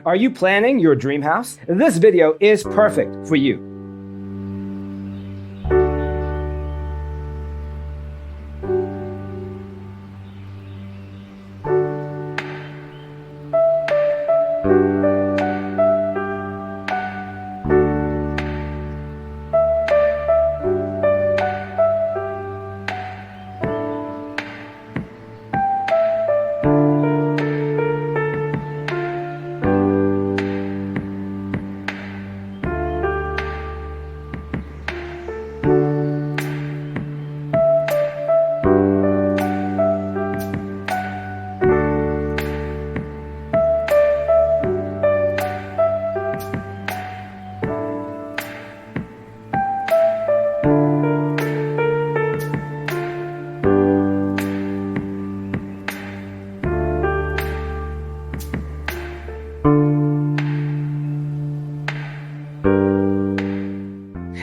Are you planning your dream house? This video is perfect for you.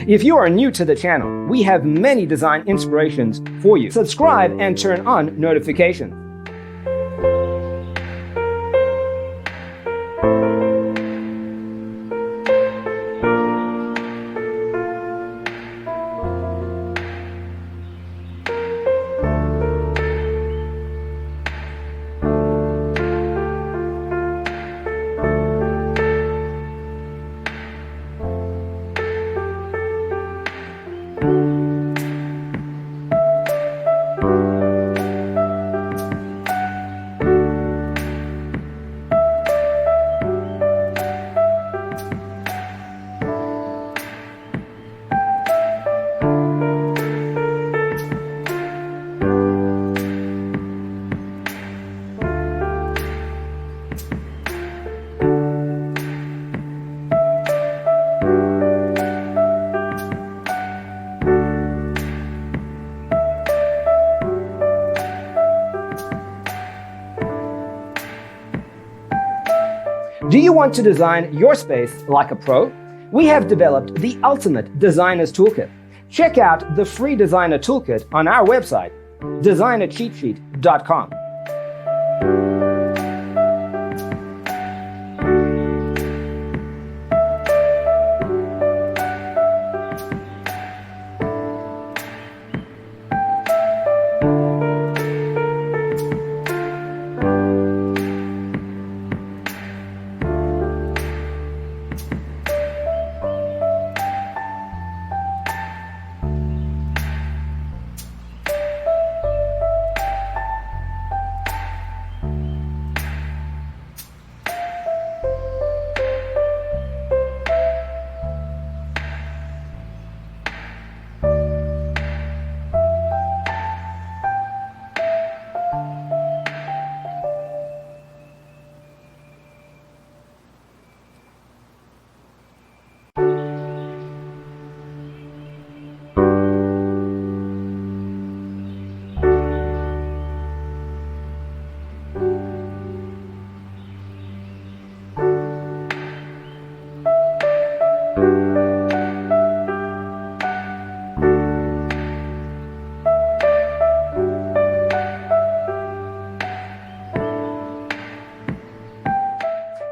If you are new to the channel, we have many design inspirations for you. Subscribe and turn on notifications. Do you want to design your space like a pro? We have developed the ultimate designer's toolkit. Check out the free designer toolkit on our website, designercheatsheet.com.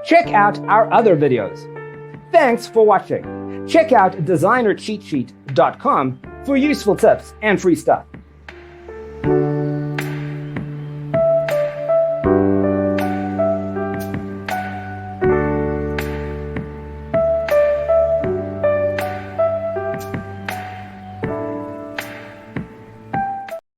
Check out our other videos. Thanks for watching. Check out designercheatsheet.com for useful tips and free stuff.